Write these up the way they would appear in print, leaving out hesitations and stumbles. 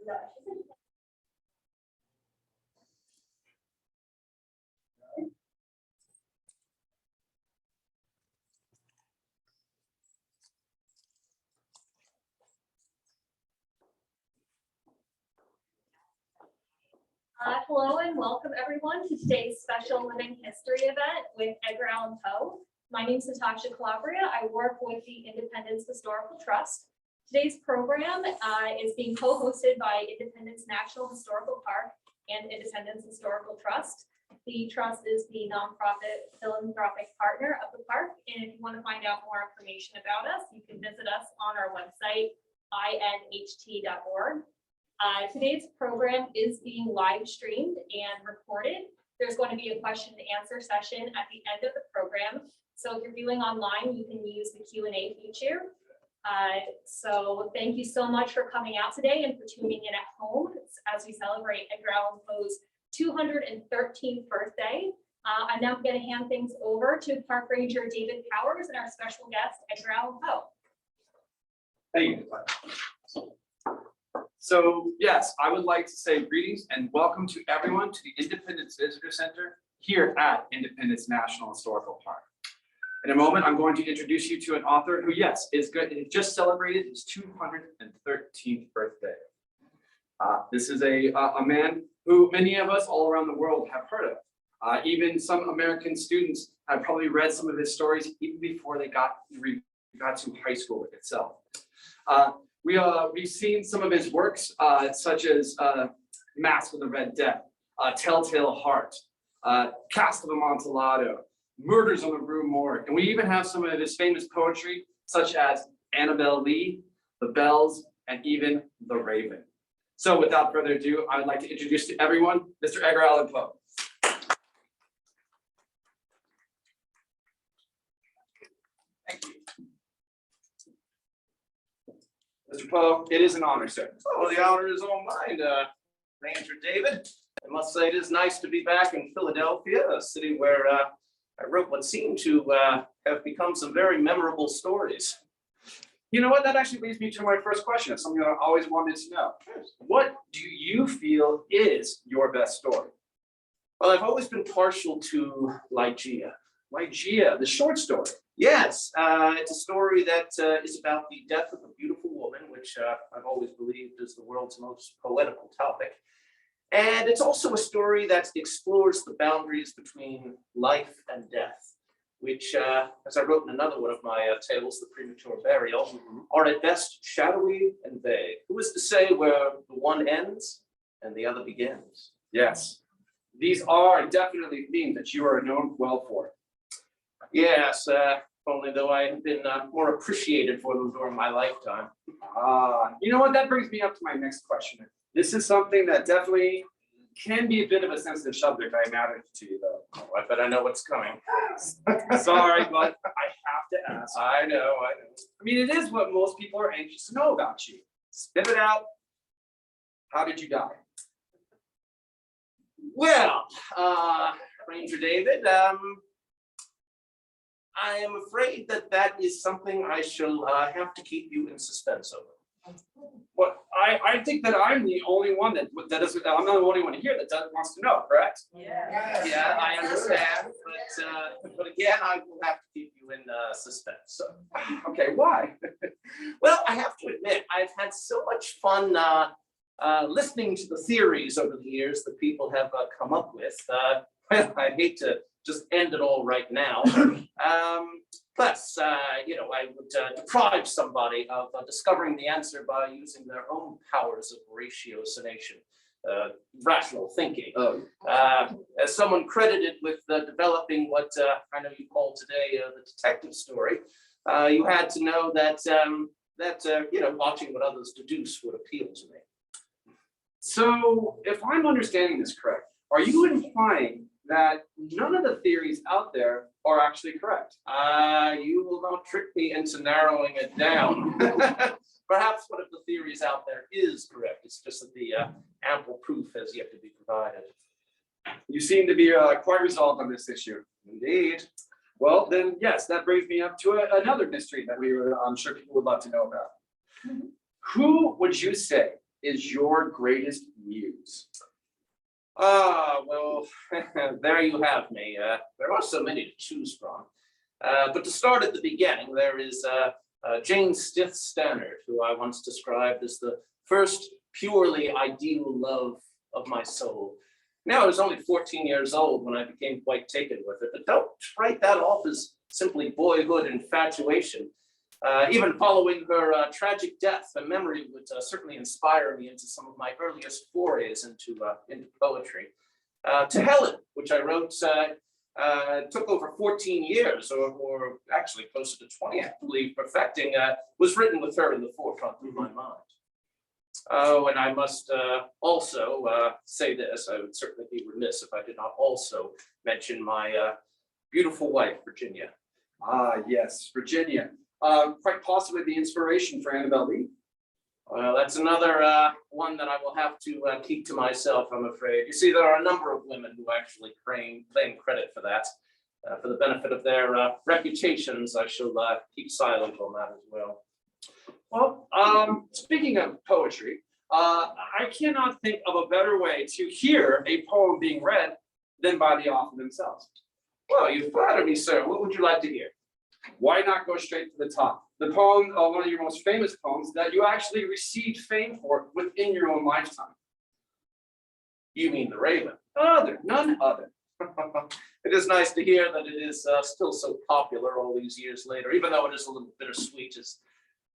Hello and welcome everyone to today's special Living History event with Edgar Allan Poe. My name is Natasha Calabria. I work with the Independence Historical Trust. Today's program is being co-hosted by Independence National Historical Park and Independence Historical Trust. The trust is the nonprofit philanthropic partner of the park. And if you want to find out more information about us, you can visit us on our website, inht.org. Today's program is being live streamed and recorded. There's going to be a question and answer session at the end of the program. So if you're viewing online, you can use the Q&A feature. So thank you so much for coming out today and for tuning in at home as we celebrate Edgar Allan Poe's 213th birthday. I'm now going to hand things over to Park Ranger David Powers and our special guest, Edgar Allan Poe. Thank you. So yes, I would like to say greetings and welcome to everyone to the Independence Visitor Center here at Independence National Historical Park. In a moment, I'm going to introduce you to an author who, yes, is good. He just celebrated his 213th birthday. This is a man who many of us all around the world have heard of. Even some American students have probably read some of his stories even before they got to high school itself. We've seen some of his works, such as Mask of the Red Death, Telltale Heart, Cast of Amontillado, Murders on the Rue Morgue, and we even have some of his famous poetry, such as Annabel Lee, The Bells, and even The Raven. So without further ado, I would like to introduce to everyone, Mr. Edgar Allan Poe. Thank you. Mr. Poe, it is an honor, sir. Well, the honor is all mine, Ranger David. I must say it is nice to be back in Philadelphia, a city where I wrote what seemed to have become some very memorable stories. You know what? That actually leads me to my first question. It's something that I always wanted to know. What do you feel is your best story? Well, I've always been partial to Ligeia. Ligeia, the short story. Yes, it's a story that is about the death of a beautiful woman, which I've always believed is the world's most poetical topic. And it's also a story that explores the boundaries between life and death, which, as I wrote in another one of my tales, The Premature Burial, are at best shadowy and vague. Who is to say where the one ends and the other begins? Yes, these are definitely themes that you are known well for. Yes, only though I have been more appreciated for them during my lifetime. You know what? That brings me up to my next question. This is something that definitely can be a bit of a sensitive subject, I imagine, to you, though. Oh, I bet I know what's coming. Sorry, but I have to ask. I know. I mean, it is what most people are anxious to know about you. Spit it out. How did you die? Well, Ranger David, I am afraid that is something I shall have to keep you in suspense over. What I think that I'm the only one that doesn't. I'm not the only one here that wants to know. Correct? Yeah. Yeah, I understand, but again, I will have to keep you in suspense. So. Okay, why? Well, I have to admit, I've had so much fun listening to the theories over the years that people have come up with. Well, I hate to just end it all right now. Plus, you know, I would deprive somebody of discovering the answer by using their own powers of ratiocination, rational thinking. Oh. As someone credited with developing what I know you call today the detective story, you had to know that you know, watching what others deduce would appeal to me. So, if I'm understanding this correct, are you implying that none of the theories out there are actually correct? You will not trick me into narrowing it down. Perhaps one of the theories out there is correct. It's just that the ample proof has yet to be provided. You seem to be quite resolved on this issue. Indeed. Well, then, yes, that brings me up to another mystery that I'm sure people would love to know about. Who would you say is your greatest muse? Well, there you have me. There are so many to choose from. But to start at the beginning, there is Jane Stith Stannard, who I once described as the first purely ideal love of my soul. Now, I was only 14 years old when I became quite taken with it, but don't write that off as simply boyhood infatuation. Even following her tragic death, a memory would certainly inspire me into some of my earliest forays into poetry. To Helen, which I wrote, took over 14 years, or actually closer to 20, I believe, perfecting, was written with her in the forefront of my mind. Oh, and I must also say this, I would certainly be remiss if I did not also mention my beautiful wife, Virginia. Yes, Virginia. Quite possibly the inspiration for Annabel Lee. Well, that's another one that I will have to keep to myself, I'm afraid. You see, there are a number of women who actually claim credit for that. For the benefit of their reputations, I shall keep silent on that as well. Well, speaking of poetry, I cannot think of a better way to hear a poem being read than by the author themselves. Well, you flatter me, sir. What would you like to hear? Why not go straight to the top? The poem, one of your most famous poems that you actually received fame for within your own lifetime. You mean The Raven? None other. It is nice to hear that it is still so popular all these years later, even though it is a little bittersweet, as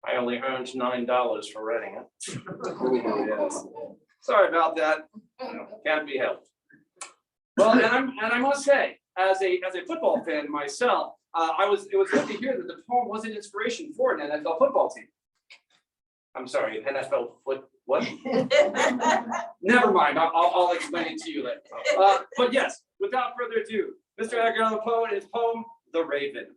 I only earned $9 for writing it. Oh, yes. Sorry about that. Can't be helped. Well, and I must say, as a football fan myself, it was good to hear that the poem was an inspiration for an NFL football team. I'm sorry, NFL what? Never mind, I'll explain it to you later. But yes, without further ado, Mr. Edgar Allan Poe and his poem, The Raven.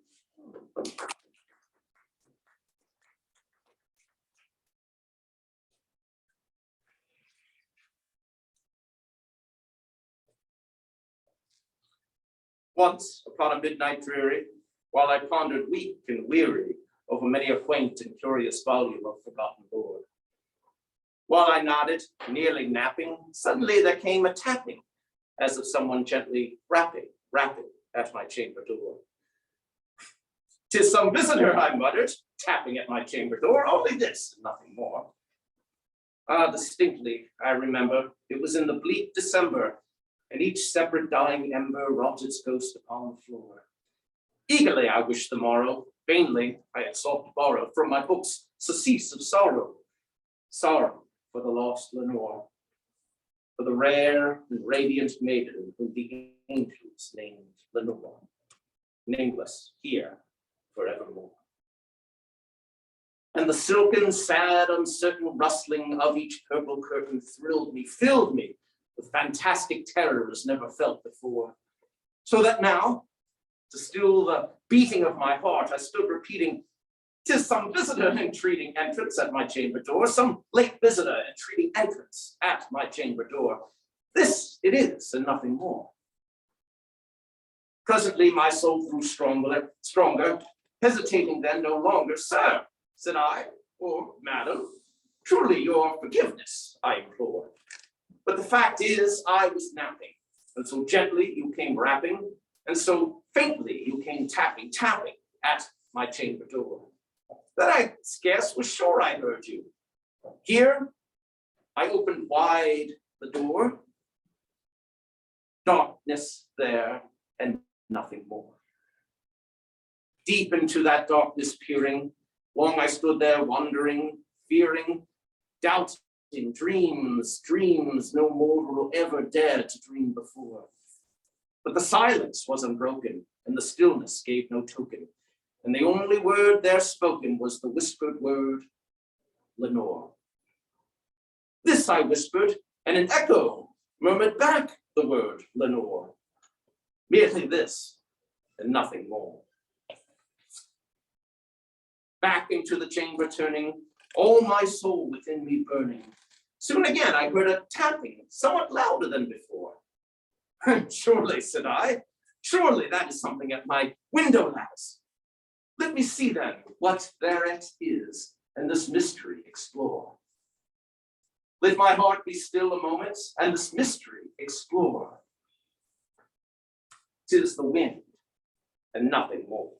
Once upon a midnight dreary, while I pondered weak and weary over many a quaint and curious volume of forgotten lore. While I nodded, nearly napping, suddenly there came a tapping, as of someone gently rapping at my chamber door. "'Tis some visitor," I muttered, tapping at my chamber door, "only this, and nothing more." Distinctly, I remember, it was in the bleak December, and each separate dying ember wrought its ghost upon the floor. Eagerly I wished the morrow, vainly I had sought to borrow from my books surcease of sorrow. Sorrow for the lost Lenore, for the rare and radiant maiden whom the angels named Lenore, nameless here forevermore. And the silken, sad, uncertain rustling of each purple curtain thrilled me, filled me with fantastic terrors never felt before. So that now, to still the beating of my heart, I stood repeating, "'Tis some visitor entreating entrance at my chamber door, some late visitor entreating entrance at my chamber door. This it is, and nothing more." Presently my soul grew stronger, hesitating then no longer. "Sir," said I, "or madam, truly your forgiveness I implore. But the fact is I was napping, and so gently you came rapping, and so faintly you came tapping at my chamber door, that I scarce was sure I heard you. Here I opened wide the door, darkness there and nothing more. Deep into that darkness peering, long I stood there wondering, fearing, doubting, dreams no mortal will ever dare to dream before. But the silence was unbroken, and the stillness gave no token, and the only word there spoken was the whispered word, Lenore. This I whispered, and an echo murmured back the word Lenore. Merely this, and nothing more. Back into the chamber turning, all my soul within me burning. Soon again I heard a tapping, somewhat louder than before. "Surely," said I, "surely that is something at my window lattice. Let me see then what thereat is, and this mystery explore." Let my heart be still a moment, and this mystery explore. 'Tis the wind, and nothing more.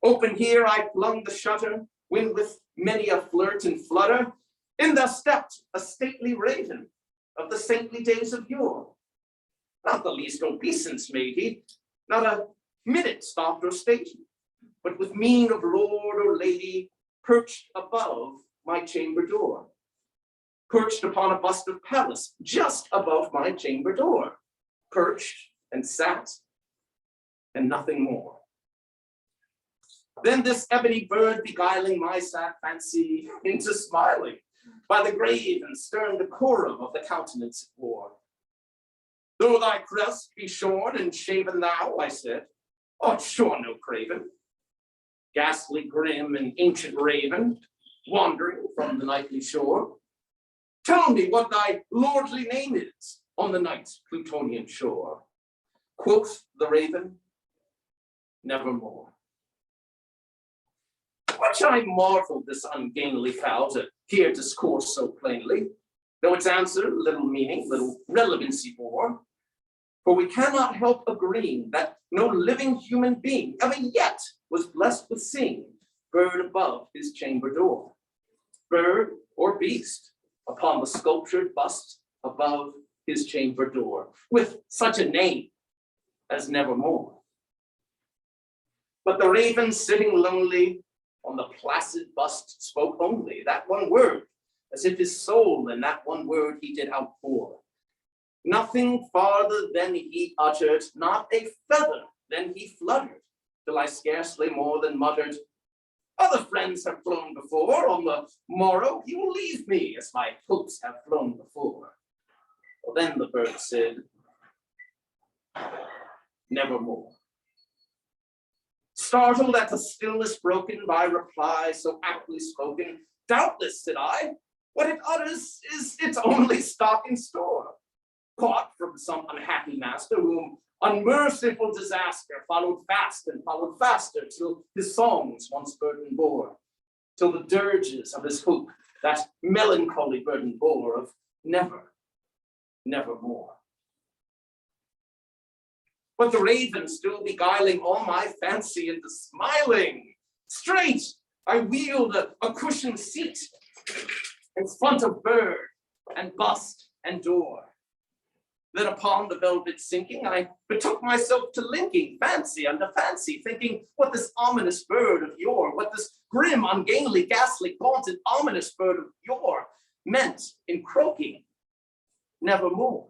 Open here I flung the shutter, when with many a flirt and flutter, in there stepped a stately raven of the saintly days of yore. Not the least obeisance made he, not a minute stopped or stayed he, but with mien of lord or lady, perched above my chamber door. Perched upon a bust of Pallas, just above my chamber door. Perched and sat, and nothing more. Then this ebony bird beguiling my sad fancy into smiling, by the grave and stern decorum of the countenance it wore. Though thy crest be shorn and shaven thou, I said, art sure no craven. Ghastly grim and ancient raven, wandering from the nightly shore. Tell me what thy lordly name is on the night's Plutonian shore. Quoth the raven, nevermore. Much I marveled this ungainly fowl to hear discourse so plainly, though its answer little meaning, little relevancy bore. For we cannot help agreeing that no living human being ever yet was blessed with seeing bird above his chamber door. Bird or beast upon the sculptured bust above his chamber door, with such a name as nevermore. But the raven sitting lonely on the placid bust spoke only that one word, as if his soul in that one word he did outpour. Nothing farther than he uttered, not a feather than he fluttered, till I scarcely more than muttered, other friends have flown before, on the morrow he will leave me, as my hopes have flown before. Well, then the bird said, nevermore. Startled at the stillness broken by reply so aptly spoken, doubtless, said I, what it utters is its only stock in store, caught from some unhappy master whom unmerciful disaster followed fast and followed faster till his songs once burden bore, till the dirges of his hope that melancholy burden bore of never, nevermore. But the raven still beguiling all my fancy into smiling, straight I wheeled a cushioned seat in front of bird and bust and door. Then upon the velvet sinking, I betook myself to linking fancy unto fancy, thinking what this ominous bird of yore, what this grim, ungainly, ghastly, gaunted, ominous bird of yore meant in croaking nevermore.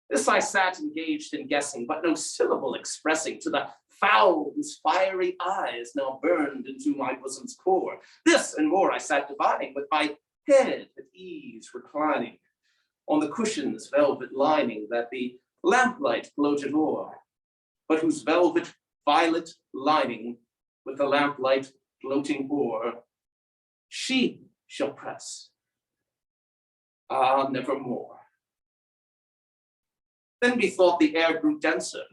This I sat engaged in guessing, but no syllable expressing to the fowl whose fiery eyes now burned into my bosom's core. This and more I sat dividing, with my head at ease reclining on the cushion's velvet lining that the lamplight gloated o'er, but whose velvet violet lining with the lamplight gloating o'er, she shall press, ah, nevermore. Then methought the air grew denser,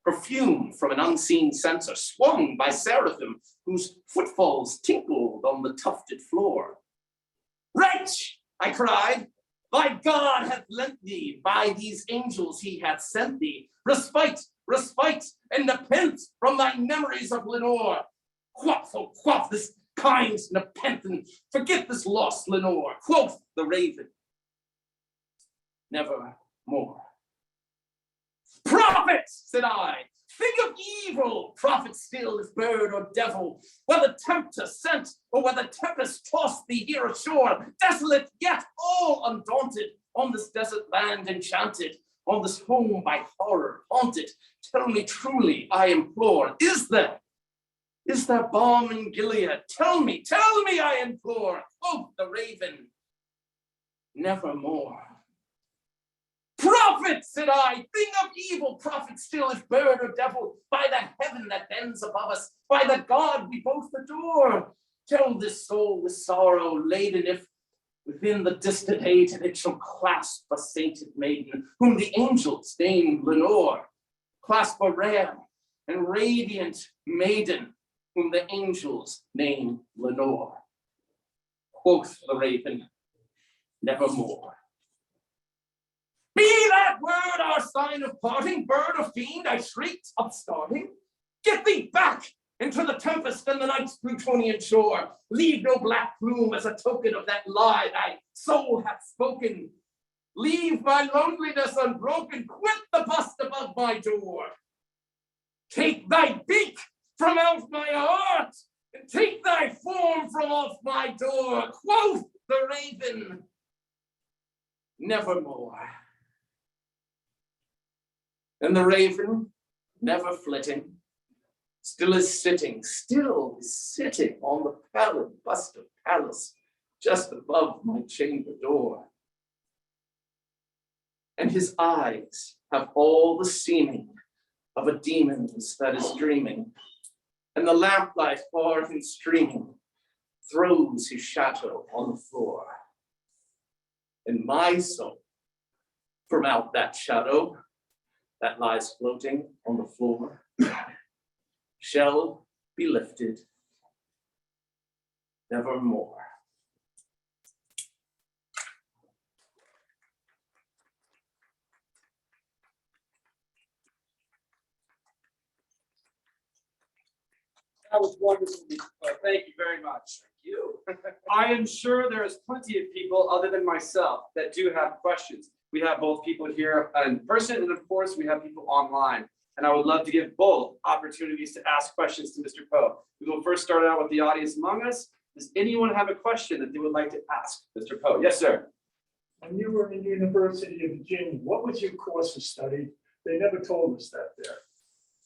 perfumed from an unseen censer, swung by seraphim whose footfalls tinkled on the tufted floor. Wretch, I cried, thy God hath lent thee, by these angels he hath sent thee, respite, respite, and nepenthe from thy memories of Lenore. Quaff, oh quaff this kind nepenthe, and forget this lost Lenore, quoth the raven, nevermore. Prophet, said I, think of evil, prophet still if bird or devil, whether tempter sent or whether tempest tossed thee here ashore, desolate yet all undaunted, on this desert land enchanted, on this home by horror haunted. Tell me truly, I implore, is there balm in Gilead? Tell me, I implore, quoth the raven, nevermore. Prophet, said I, thing of evil, prophet still, if bird or devil, by the heaven that bends above us, by the God we both adore. Tell this soul with sorrow laden, if within the distant haven it shall clasp a sainted maiden, whom the angels name Lenore. Clasp a rare and radiant maiden, whom the angels name Lenore. Quoth the raven, nevermore. Be that word our sign of parting, bird or fiend, I shrieked, upstarting. Get thee back into the tempest and the night's Plutonian shore. Leave no black plume as a token of that lie thy soul hath spoken. Leave my loneliness unbroken, quit the bust above my door. Take thy beak from out my heart, and take thy form from off my door. Quoth the raven, nevermore. And the raven, never flitting, still is sitting on the pallid bust of Pallas, just above my chamber door. And his eyes have all the seeming of a demon's that is dreaming, and the lamplight far and streaming throws his shadow on the floor. And my soul, from out that shadow that lies floating on the floor, shall be lifted nevermore. That was wonderful. Thank you very much. Thank you. I am sure there is plenty of people other than myself that do have questions. We have both people here in person, and of course, we have people online. And I would love to give both opportunities to ask questions to Mr. Poe. We will first start out with the audience among us. Does anyone have a question that they would like to ask Mr. Poe? Yes, sir. When you were in the University of Virginia, what was your course of study? They never told us that there.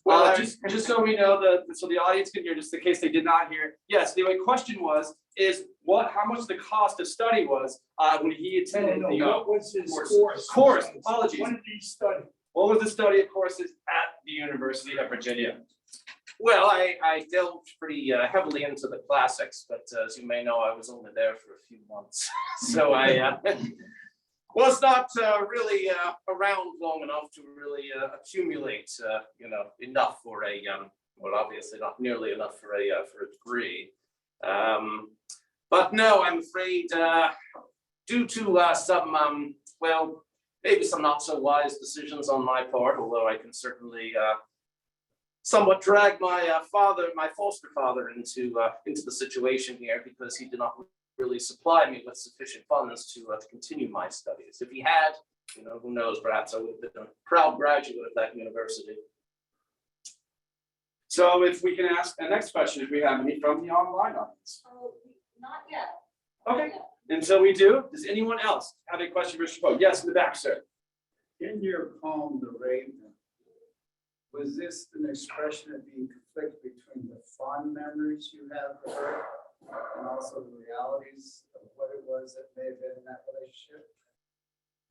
Well, just so we know so the audience can hear, just in case they did not hear. Yes, the question how much the cost of study was when he attended the what was his course? course? Apologies. What did he study? What was the study of courses at the University of Virginia? Well, I delved pretty heavily into the classics, but as you may know, I was only there for a few months. So I was not really around long enough to really accumulate, enough for a, well, obviously not nearly enough for a degree. But no, I'm afraid due to some, well, maybe some not so wise decisions on my part, although I can certainly somewhat drag my my foster father into the situation here, because he did not really supply me with sufficient funds to continue my studies. If he had, who knows, perhaps I would have been a proud graduate of that university. So if we can ask the next question, if we have any from the online audience. Oh, not yet. Okay, until we do, does anyone else have a question for Mr. Poe? Yes, in the back, sir. In your poem, The Raven, was this an expression of the conflict between the fond memories you have of her and also the realities of what it was that may have been in that relationship?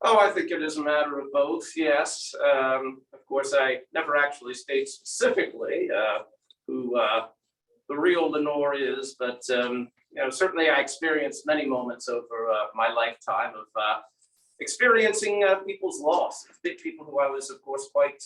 Oh, I think it is a matter of both, yes. Of course, I never actually state specifically who the real Lenore is, but certainly I experienced many moments over my lifetime of experiencing people's loss, people who I was, of course, quite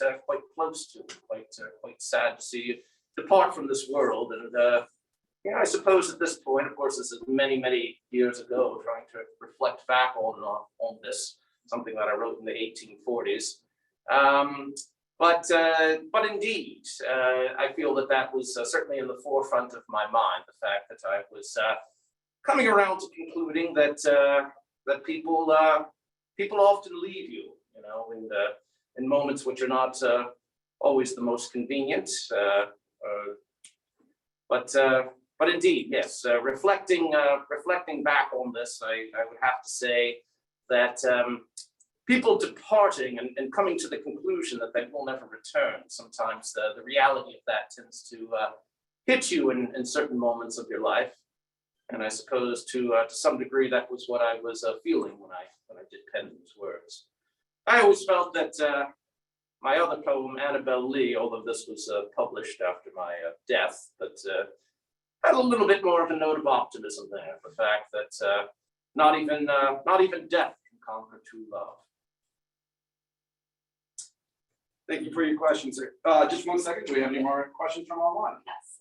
close to, quite sad to see depart from this world. And I suppose at this point, of course, this is many, many years ago, trying to reflect back on this, something that I wrote in the 1840s. But indeed, I feel that was certainly in the forefront of my mind, the fact that I was coming around to concluding that people often leave you, in moments which are not always the most convenient. But indeed, yes, reflecting back on this, I would have to say that people departing and coming to the conclusion that they will never return, sometimes the reality of that tends to hit you in certain moments of your life. And I suppose to some degree that was what I was feeling when I did pen those words. I always felt that my other poem, Annabel Lee, although this was published after my death, but had a little bit more of a note of optimism there. The fact that not even death can conquer true love. Thank you for your question, sir. Just 1 second. Do we have any more questions from online? Yes.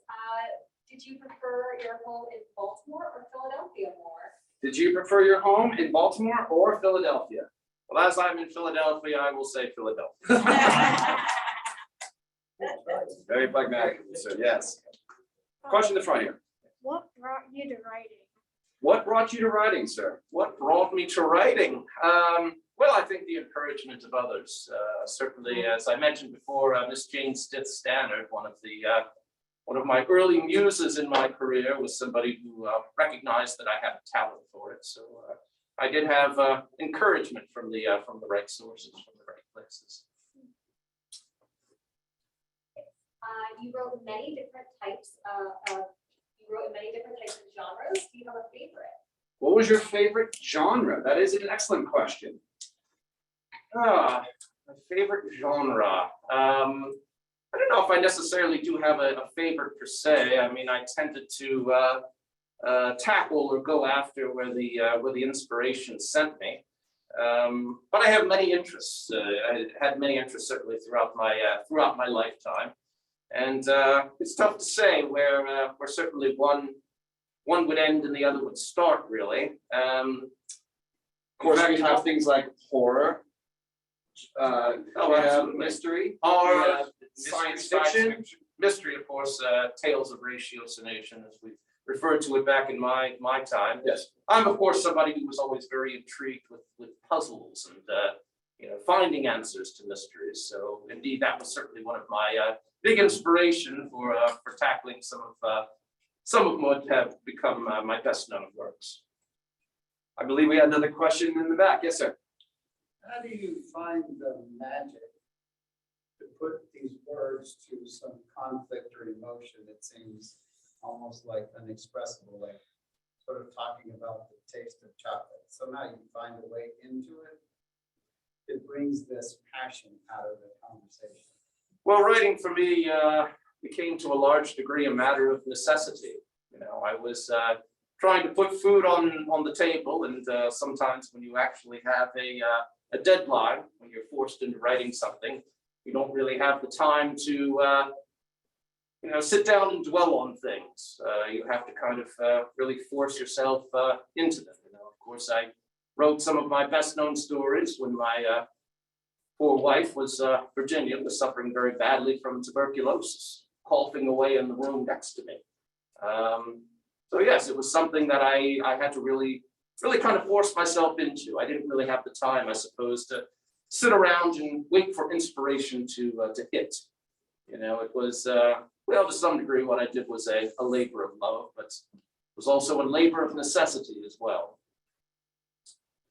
Did you prefer your home in Baltimore or Philadelphia more? Did you prefer your home in Baltimore or Philadelphia? Well, as I'm in Philadelphia, I will say Philadelphia. Very pragmatic, so yes. Question in the front here. What brought you to writing? What brought you to writing, sir? What brought me to writing? Well, I think the encouragement of others. Certainly, as I mentioned before, Miss Jane Stannard, one of my early muses in my career, was somebody who recognized that I had a talent for it. So I did have encouragement from the right sources, from the right places. You wrote many different types of genres. Do you have a favorite? What was your favorite genre? That is an excellent question. My favorite genre. I don't know if I necessarily do have a favorite per se. I mean, I tended to tackle or go after where the inspiration sent me. But I have many interests. I had many interests certainly throughout my lifetime, and it's tough to say where certainly one would end and the other would start. Really. Of course, we have things like horror, absolutely. mystery, Science fiction. Mystery, of course, tales of ratiocination, as we referred to it back in my time. Yes. I'm, of course, somebody who was always very intrigued with puzzles and finding answers to mysteries. So, indeed, that was certainly one of my big inspiration for tackling some of what have become my best known works. I believe we had another question in the back. Yes, sir. How do you find the magic to put these words to some conflict or emotion that seems almost like unexpressible, like sort of talking about the taste of chocolate? Somehow you find a way into it. It brings this passion out of the conversation. Well, writing for me became to a large degree a matter of necessity. I was trying to put food on the table, and sometimes when you actually have a deadline, when you're forced into writing something, you don't really have the time to sit down and dwell on things. You have to kind of really force yourself into them. Of course, I wrote some of my best known stories when my poor wife Virginia was suffering very badly from tuberculosis, coughing away in the room next to me. So yes, it was something that I had to really kind of force myself into. I didn't really have the time, I suppose, to sit around and wait for inspiration to hit. It was, to some degree, what I did was a labor of love, but it was also a labor of necessity as well.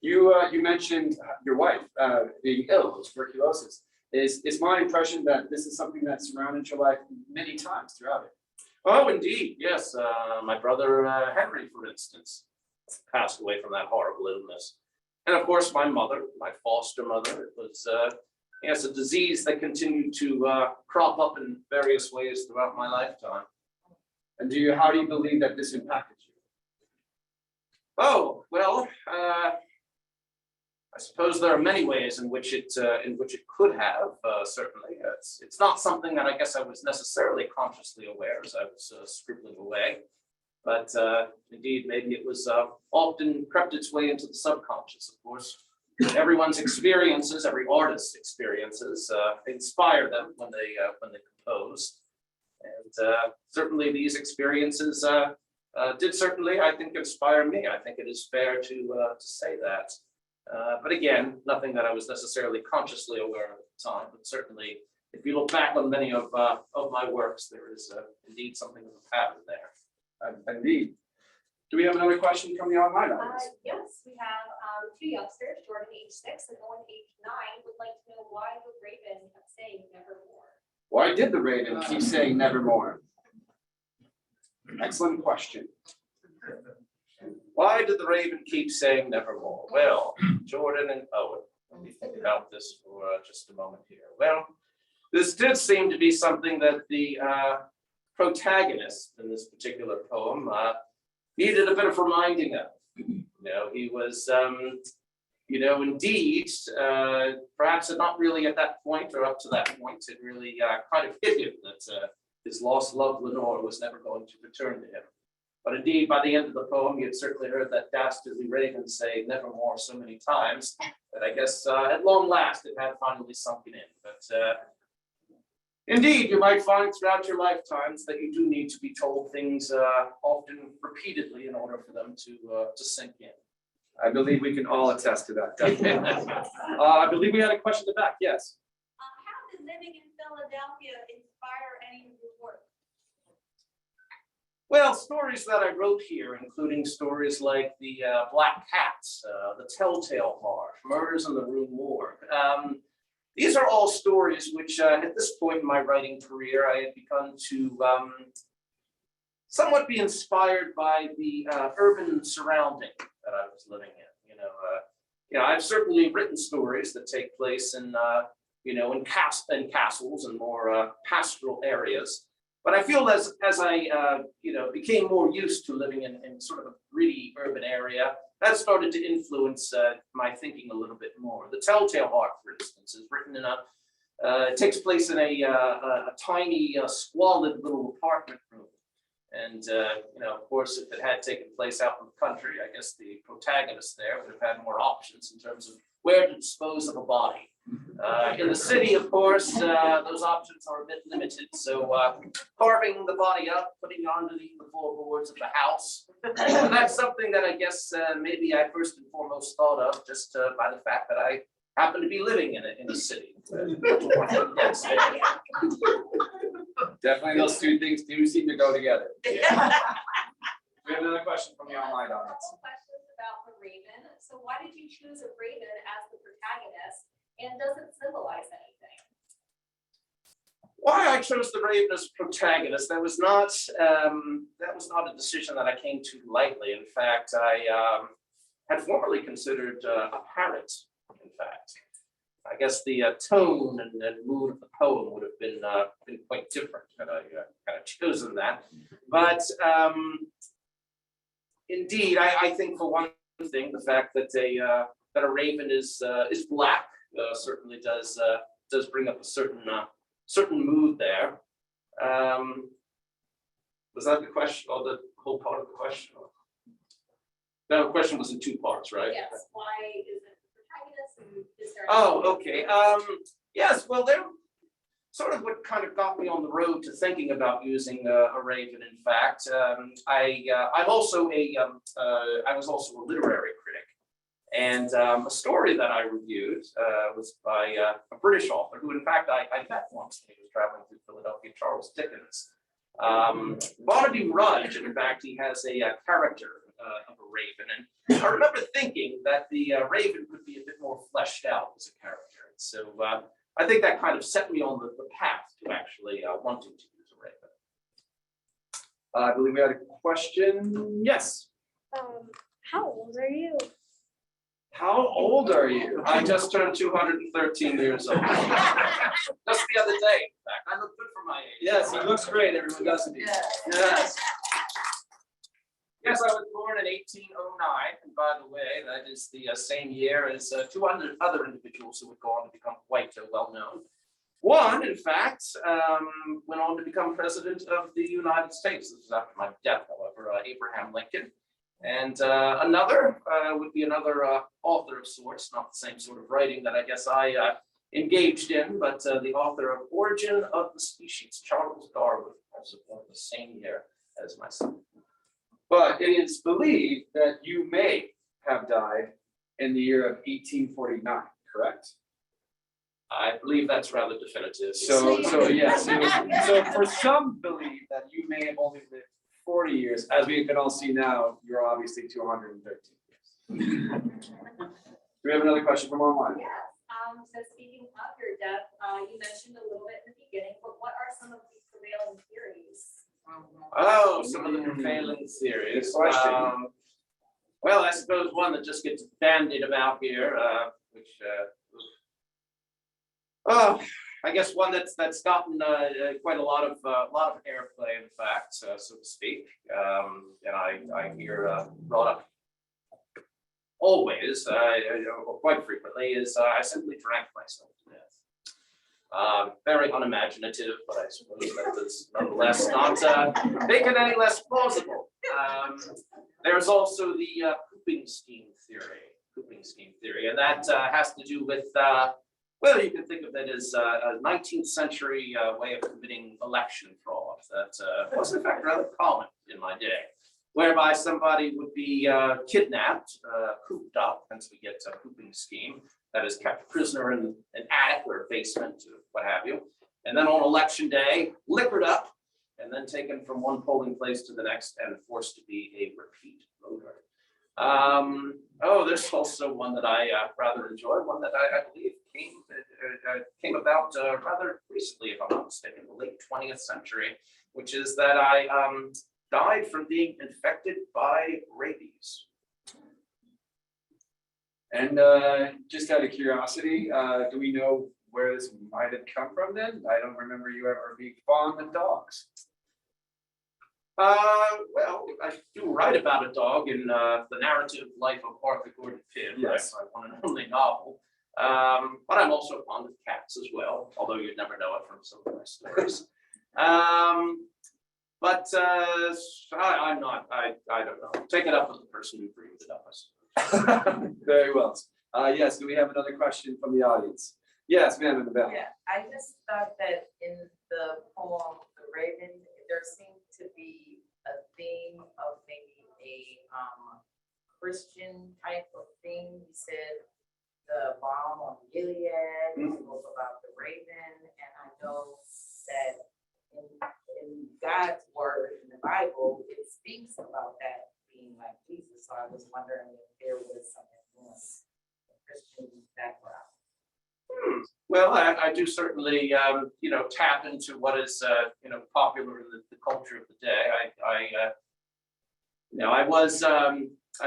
You mentioned your wife being ill with tuberculosis. It's my impression that this is something that surrounded your life many times throughout it. Oh, indeed, yes. My brother Henry, for instance, passed away from that horrible illness. And of course, my mother, my foster mother, it was a disease that continued to crop up in various ways throughout my lifetime. And how do you believe that this impacted you? Oh, well, I suppose there are many ways in which it could have. Certainly, it's not something that I guess I was necessarily consciously aware as I was scribbling away, but indeed, maybe it was often crept its way into the subconscious. Of course, everyone's experiences, every artist's experiences, inspire them when they compose, and certainly these experiences did certainly, I think, inspire me. I think it is fair to say that. But again, nothing that I was necessarily consciously aware of at the time. But certainly, if you look back on many of my works, there is indeed something of a pattern there. Indeed. Do we have another question from the online audience? Yes, we have two youngsters, Jordan, age 6, and Owen, age 9, would like to know why the Raven kept saying nevermore. Why did the Raven keep saying nevermore? Excellent question. Why did the Raven keep saying nevermore? Well, Jordan and Owen, let me think about this for just a moment here. Well, this did seem to be something that the protagonist in this particular poem needed a bit of reminding of. He was, indeed, perhaps not really at that point or up to that point, it really kind of hit him that his lost love, Lenore, was never going to return to him. But indeed, by the end of the poem, you had certainly heard that dastardly raven say nevermore so many times that I guess at long last it had finally sunken in. But indeed, you might find throughout your lifetimes that you do need to be told things often repeatedly in order for them to sink in. I believe we can all attest to that. Definitely. I believe we had a question in the back. Yes. How did living in Philadelphia inspire any of your work? Well, stories that I wrote here, including stories like the Black Cats, the Telltale Heart, Murders in the Rue Morgue. These are all stories which, at this point in my writing career, I had begun to somewhat be inspired by the urban surrounding that I was living in. I've certainly written stories that take place in castles and more pastoral areas. But I feel as I became more used to living in sort of a gritty urban area, that started to influence my thinking a little bit more. The Telltale Heart, for instance, is written in it takes place in a tiny, squalid little apartment room. And, of course, if it had taken place out in the country, I guess the protagonist there would have had more options in terms of where to dispose of a body. In the city, of course, those options are a bit limited. So carving the body up, putting it underneath the floorboards of the house, that's something that I guess maybe I first and foremost thought of just by the fact that I happen to be living in a city. Definitely, those two things do seem to go together. We have another question from the online A audience. couple questions about the raven. So why did you choose a raven as the protagonist, and does it symbolize anything? Why I chose the Raven as protagonist, that was not a decision that I came to lightly. In fact, I had formerly considered a parrot. In fact, I guess the tone and mood of the poem would have been quite different had I kind of chosen that. But indeed, I think for one thing, the fact that a raven is black certainly does bring up a certain mood there. Was that the question, or the whole part of the question? No, the question was in two parts, right? Yes, why is it the protagonist, and is there? Oh, okay. Yes, well, they're sort of what kind of got me on the road to thinking about using a raven. In fact, I was also a literary critic, and a story that I reviewed was by a British author who, in fact, I met once when he was traveling through Philadelphia, Charles Dickens. Barnaby Rudge, in fact, he has a character of a raven, and I remember thinking that the raven could be a bit more fleshed out as a character. So I think that kind of set me on the path to actually wanting to use a raven. I believe we had a question. Yes. How old are you? How old are you? I just turned 213 years old. Just the other day, in fact. I look good for my age. Yes, he looks great. Everyone does indeed. Yes. Yes, I was born in 1809, and by the way, that is the same year as 200 other individuals who would go on to become quite well known. One, in fact, went on to become president of the United States. This was after my death, however, Abraham Lincoln. And another would be another author of sorts, not the same sort of writing that I guess I engaged in, but the author of Origin of the Species, Charles Darwin, also born the same year as myself. But it is believed that you may have died in the year of 1849, correct? I believe that's rather definitive. So yes. So for some believe that you may have only lived 40 years. As we can all see now, you're obviously 213 years. Do we have another question from online? Yes. So speaking of your death, you mentioned a little bit in the beginning, but what are some of the prevailing theories? Oh, some of the prevailing theories. Question. Well, I suppose one that just gets bandied about here, which I guess one that's gotten quite a lot of airplay, in fact, so to speak, and I hear brought up always, quite frequently, is I simply drank myself to death. Very unimaginative, but I suppose that does nonetheless not make it any less plausible. There's also the pooping scheme theory, and that has to do with, well, you can think of it as a 19th century way of committing election fraud that was in fact rather common in my day, whereby somebody would be kidnapped, cooped up, hence we get a pooping scheme, that is kept prisoner in an attic or a basement or what have you, and then on election day, liquored up, and then taken from one polling place to the next and forced to be a repeat voter. There's also one that I rather enjoy, one that I believe came about rather recently, if I'm not mistaken, the late 20th century, which is that I died from being infected by rabies. And just out of curiosity, do we know where this might have come from then? I don't remember you ever being fond of dogs. Well, I do write about a dog in the narrative life of Arthur Gordon Pym, Yes. my one and only novel. But I'm also fond of cats as well, although you'd never know it from some of my stories. But I'm not, I don't know. Take it up with the person who dreamed it up. Very well. Yes, do we have another question from the audience? Yes, ma'am, in the back. Yeah, I just thought that in the poem, The Raven, there seemed to be a theme of maybe a Christian type of theme. You said the bomb on Gilead, you spoke about the raven, and I know that in God's word, in the Bible, it speaks about that being like Jesus. So I was wondering if there was some influence in Christian background. Well, I do certainly, tap into what is, popular in the culture of the day. I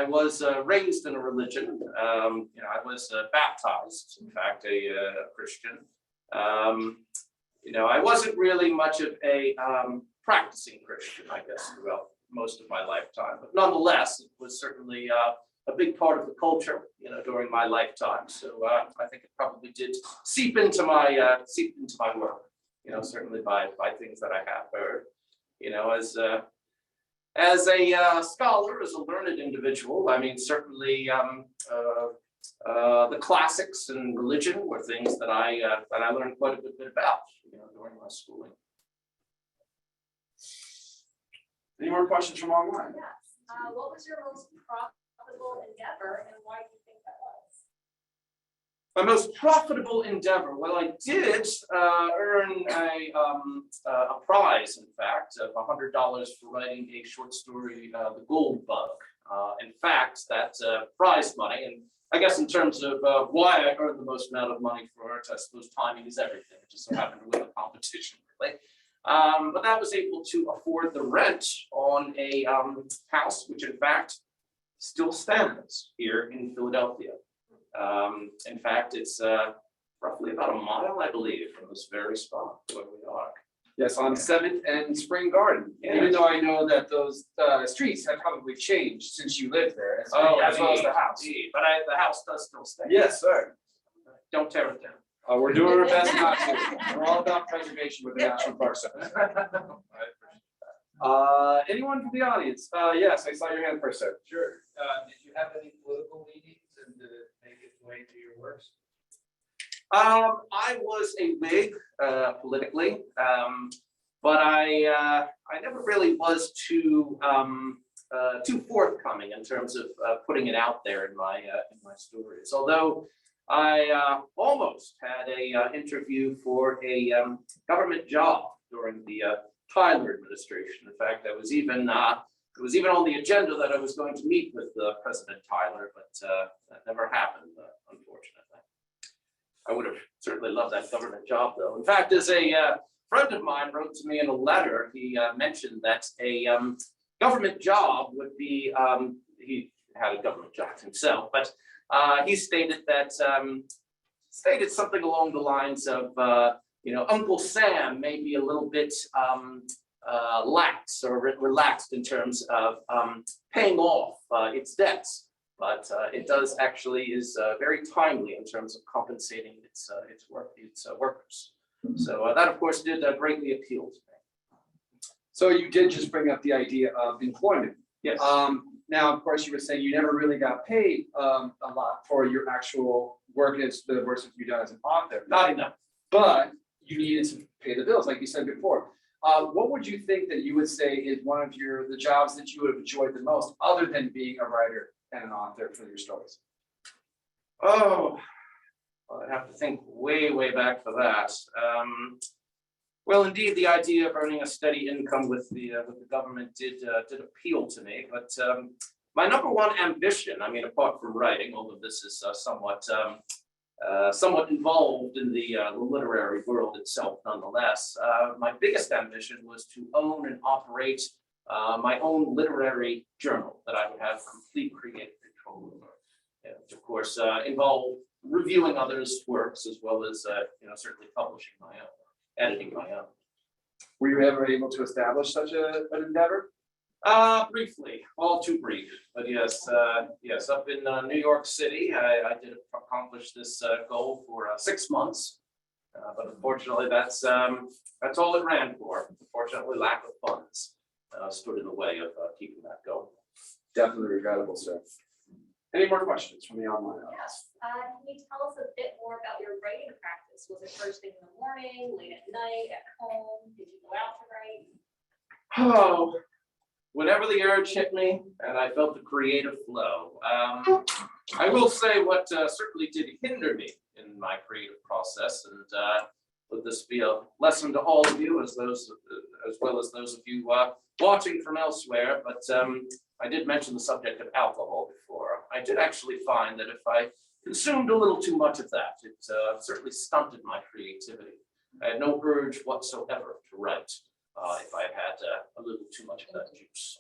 was raised in a religion. I was baptized, in fact, a Christian. I wasn't really much of a practicing Christian, I guess, throughout most of my lifetime. But nonetheless, it was certainly a big part of the culture, during my lifetime. So I think it probably did seep into my work, certainly by things that I have heard, as a scholar, as a learned individual. I mean, certainly the classics and religion were things that I learned quite a good bit about, during my schooling. Any more questions from online? Yes. What was your most profitable endeavor and why do you think that was? My most profitable endeavor. Well, I did earn a prize, in fact, of $100 for writing a short story, The Gold Bug. In fact, that prize money, and I guess in terms of why I earned the most amount of money for it, I suppose timing is everything. It just so happened to win the competition, really. But that was able to afford the rent on a house, which in fact still stands here in Philadelphia. In fact, it's roughly about a mile, I believe, from this very spot where we are. Yes, on 7th and Spring Garden. Yes. Even though I know that those streets have probably changed since you lived there, as well as the house. Indeed. But the house does still stand. Yes, sir. Don't tear it down. We're doing our best not to. We're all about preservation with the National Park Service. Anyone from the audience? Yes, I saw your hand first, sir. Sure. Did you have any political leanings and did it make its way to your works? I was a Whig politically, but I never really was too forthcoming in terms of putting it out there in my stories. Although I almost had a interview for a government job during the Tyler administration. In fact, it was even on the agenda that I was going to meet with President Tyler, but that never happened, unfortunately. I would have certainly loved that government job, though. In fact, as a friend of mine wrote to me in a letter, he mentioned that a government job would be, he had a government job himself, but he stated something along the lines of, Uncle Sam may be a little bit lax or relaxed in terms of paying off its debts. But it does actually is very timely in terms of compensating its workers. So that, of course, did greatly appeal to me. So you did just bring up the idea of employment. Yes. Now, of course, you were saying you never really got paid a lot for your actual work as the work that you've done as an author. Not enough. But you needed to pay the bills, like you said before. What would you think that you would say is one of the jobs that you would have enjoyed the most, other than being a writer and an author for your stories? Oh, well, I'd have to think way, way back for that. Well, indeed, the idea of earning a steady income with the government did appeal to me. But my number one ambition, I mean, apart from writing, although this is somewhat involved in the literary world itself, nonetheless, my biggest ambition was to own and operate my own literary journal that I would have complete creative control over. And of course, involve reviewing others' works as well as certainly publishing my own. Editing my own. Were you ever able to establish such an endeavor? Briefly, all too brief, but yes, up in New York City, I did accomplish this goal for 6 months, but unfortunately, that's all it ran for. Unfortunately, lack of funds stood in the way of keeping that going. Definitely regrettable, sir. Any more questions from the online audience? Yes. Can you tell us a bit more about your writing practice? Was it first thing in the morning, late at night, at home? Did you go out to write? Oh, whenever the urge hit me and I felt the creative flow. I will say what certainly did hinder me in my creative process, and would this be a lesson to all of you, as well as those of you watching from elsewhere, but I did mention the subject of alcohol before. I did actually find that if I consumed a little too much of that, it certainly stunted my creativity. I had no urge whatsoever to write if I had a little too much of that juice.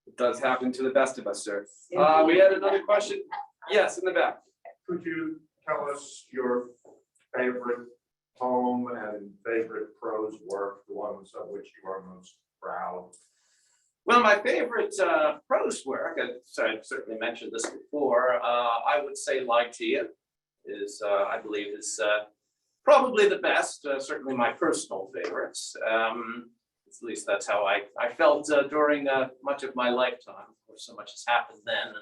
It does happen to the best of us, sir. We had another question. Yes, in the back. Could you tell us your favorite poem and favorite prose work, the ones of which you are most proud? Well, my favorite prose work, I've certainly mentioned this before, I would say Ligeia is, I believe, is probably the best, certainly my personal favorites. At least that's how I felt during much of my lifetime. Of course, so much has happened then.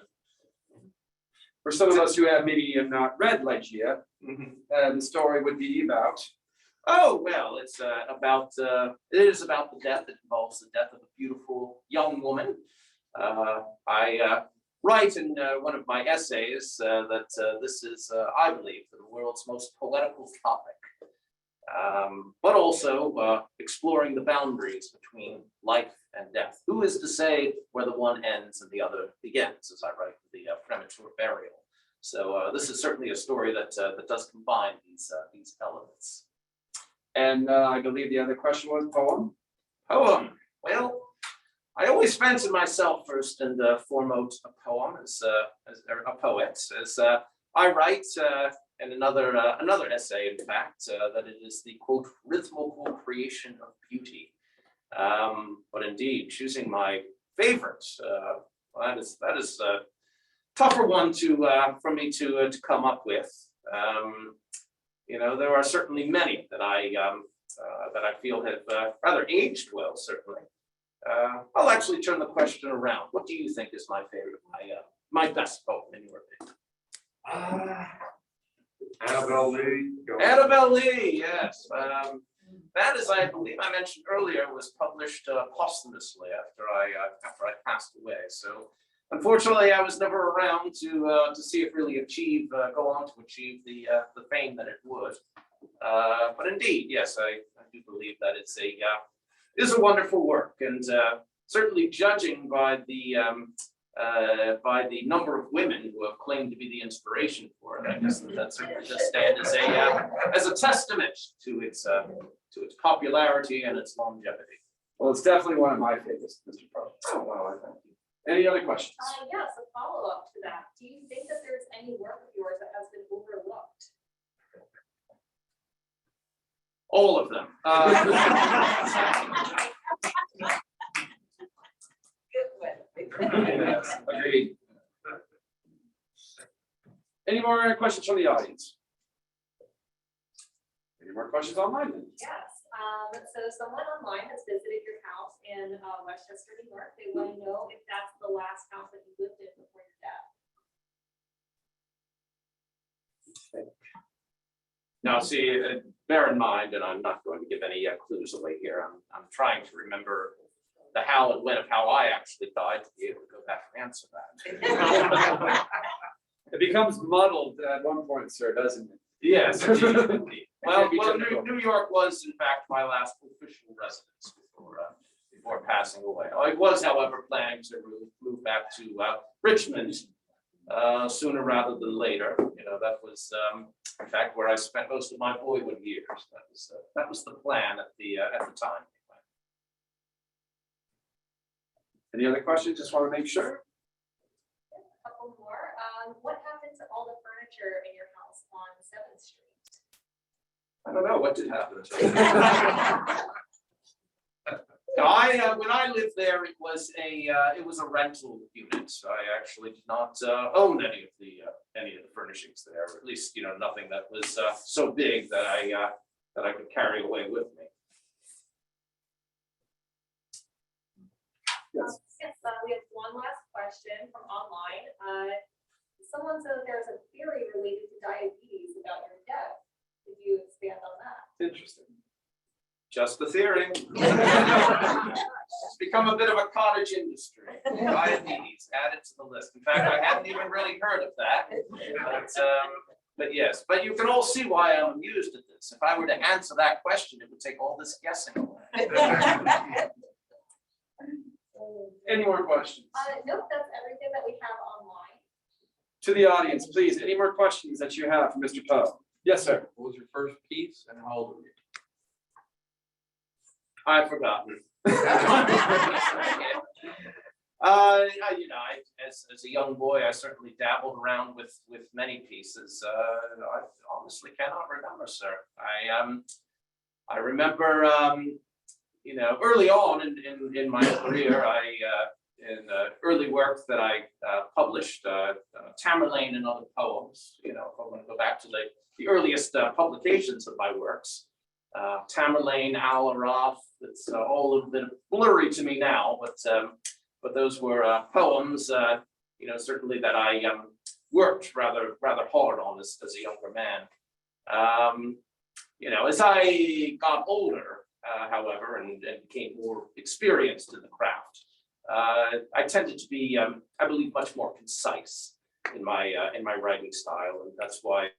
For some of us who have maybe not read Ligeia, the story would be about. Oh, well, it's it is about the death. It involves the death of a beautiful young woman. I write in one of my essays that this is, I believe, the world's most poetical topic, but also exploring the boundaries between life and death. Who is to say where the one ends and the other begins, as I write the premature burial. So this is certainly a story that does combine these elements. And I believe the other question was poem. Poem. Well, I always fancied myself first and foremost a poem, as a poet, as I write in another essay, in fact, that it is the quote rhythmical creation of beauty. But indeed, choosing my favorite, that is a tougher one for me to come up with. There are certainly many that I feel have rather aged well, certainly. I'll actually turn the question around. What do you think is my favorite, my best poem in your opinion? Annabel Lee. Annabel Lee, yes. That, as I believe I mentioned earlier, was published posthumously after I passed away. So unfortunately, I was never around to see it really go on to achieve the fame that it would. But indeed, yes, I do believe that it's a wonderful work, and certainly judging by the number of women who have claimed to be the inspiration for it, I guess that certainly does stand as a testament to its popularity and its longevity. Well, it's definitely one of my favorites, Mr. Pro. Oh, well, I thank you. Any other questions? Yes, a follow-up to that. Do you think that there's any work of yours that has been overlooked? All of them. Yes, agreed. Any more questions from the audience? more questions online then? Yes, so someone online has visited your house in Westchester, New York. They want to know if that's the last house that you lived in before your death. Now, see, bear in mind, and I'm not going to give any clues away here. I'm trying to remember the how and when of how I actually died to be able to go back and answer that. It becomes muddled at one point, sir, doesn't it? Yes, indeed, indeed. Well, Maybe typical. New York was in fact my last official residence before passing away. I was, however, planning to move back to Richmond sooner rather than later. You know, that was in fact where I spent most of my boyhood years. That was the plan at the time. Any other questions? Just want to make sure. A couple more. What happened to all the furniture in your house on 7th Street? I don't know what did happen to it. No, when I lived there, it was a rental unit. So I actually did not own any of the furnishings there, or at least nothing that was so big that I could carry away with me. Yes. Yes, we have one last question from online. Someone said there's a theory related to diabetes about your death. Could you expand on that? Interesting. Just the theory. It's become a bit of a cottage industry. Diabetes added to the list. In fact, I hadn't even really heard of that. But yes, but you can all see why I'm amused at this. If I were to answer that question, it would take all this guessing away. Any more questions? Nope, that's everything that we have online. To the audience, please, any more questions that you have for Mr. Poe? Yes, sir. What was your first piece and how old were you? I've forgotten. As a young boy, I certainly dabbled around with many pieces. I honestly cannot remember, sir. I remember, early on in my career, in early work that I published, Tamerlane and other poems. If I want to go back to the earliest publications of my works. Tamerlane, Al Araf, it's all a bit blurry to me now, but those were poems, certainly that I worked rather hard on as a younger man. As I got older, however, and became more experienced in the craft, I tended to be, I believe, much more concise in my writing style, and that's why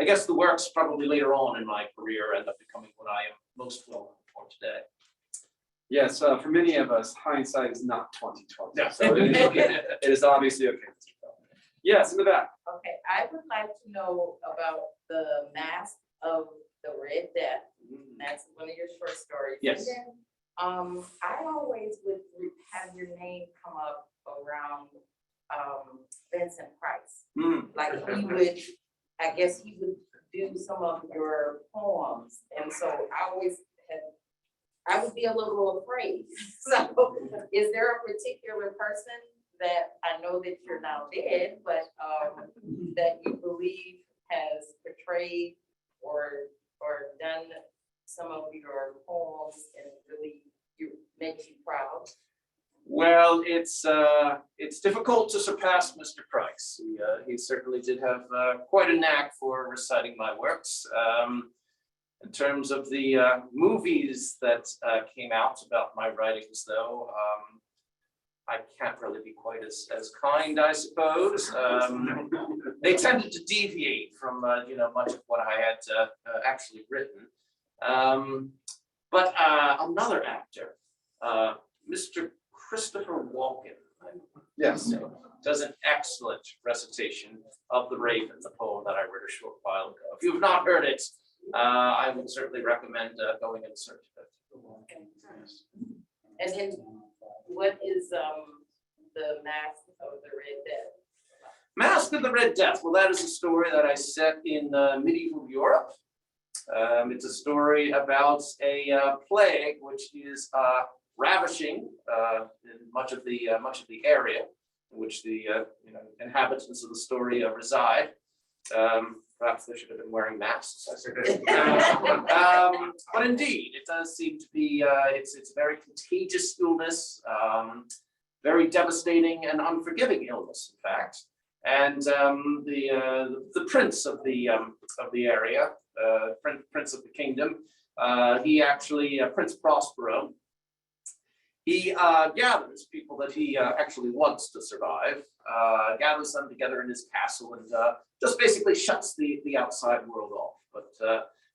I guess the works probably later on in my career end up becoming what I am most well known for today. Yes, for many of us, hindsight is not 20/20. No. So it is obviously okay. Yes, in the back. Okay, I would like to know about the Mask of the Red Death. That's one of your short stories. Yes. And then, I always would have your name come up around Vincent Price. Like he would, I guess he would do some of your poems. And so I would be a little afraid. So is there a particular person that I know that you're now dead, but that you believe has portrayed or done some of your poems and really makes you proud? Well, it's difficult to surpass Mr. Price. He certainly did have quite a knack for reciting my works. In terms of the movies that came out about my writings, though, I can't really be quite as kind, I suppose. They tended to deviate from much of what I had actually written. But another actor, Mr. Christopher Walken, Yes. does an excellent recitation of The Raven, the poem that I wrote a short while ago. If you have not heard it, I would certainly recommend going and search it. Yes. And then what is the Mask of the Red Death? Mask of the Red Death. Well, that is a story that I set in medieval Europe. It's a story about a plague which is ravishing in much of the area in which the inhabitants of the story reside. Perhaps they should have been wearing masks. But indeed, it does seem to be, it's a very contagious illness, very devastating and unforgiving illness, in fact. And the prince of the area, prince of the kingdom, he actually, Prince Prospero, he gathers people that he actually wants to survive, gathers them together in his castle and just basically shuts the outside world off. But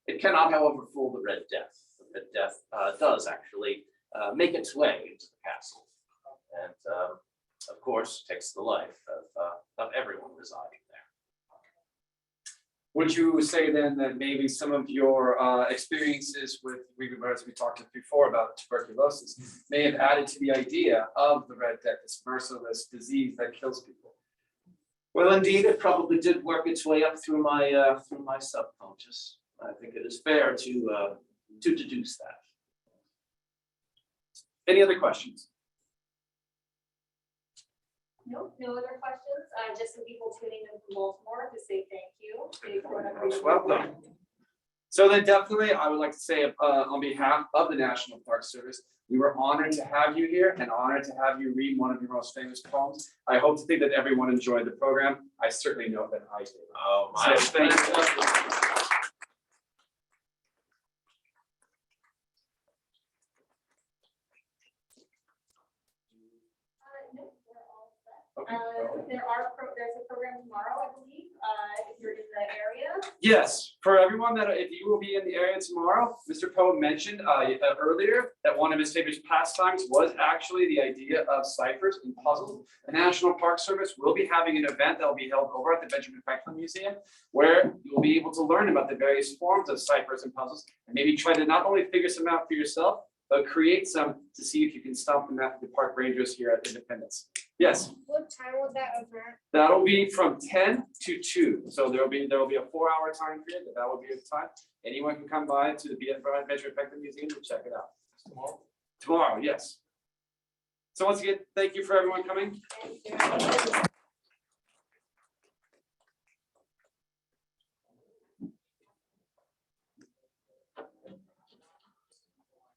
it cannot, however, fool the Red Death. The Red Death does actually make its way into the castle. And of course, takes the life of everyone residing there. Would you say then that maybe some of your experiences with, as we talked before about tuberculosis, may have added to the idea of the Red Death, this merciless disease that kills people? Well, indeed, it probably did work its way up through my subconscious. I think it is fair to deduce that. Any other questions? No other questions. Just some people tuning in from Baltimore to say thank you. Most welcome. So then definitely, I would like to say on behalf of the National Park Service, we were honored to have you here and honored to have you read one of your most famous poems. I hope to think that everyone enjoyed the program. I certainly know that I did. Oh, my. So thank you. No, we're all set. There's a program tomorrow, I believe, if you're in the area. Yes, for everyone that, if you will be in the area tomorrow, Mr. Poe mentioned earlier that one of his favorite pastimes was actually the idea of ciphers and puzzles. The National Park Service will be having an event that will be held over at the Benjamin Franklin Museum, where you will be able to learn about the various forms of ciphers and puzzles, and maybe try to not only figure some out for yourself, but create some to see if you can stump them at the park rangers here at Independence. Yes. What time was that event? That'll be from 10 to 2. So there will be a 4-hour time period. That will be the time. Anyone can come by to the Benjamin Franklin Museum to check it out. Tomorrow, yes. So once again, thank you for everyone coming. Thank you.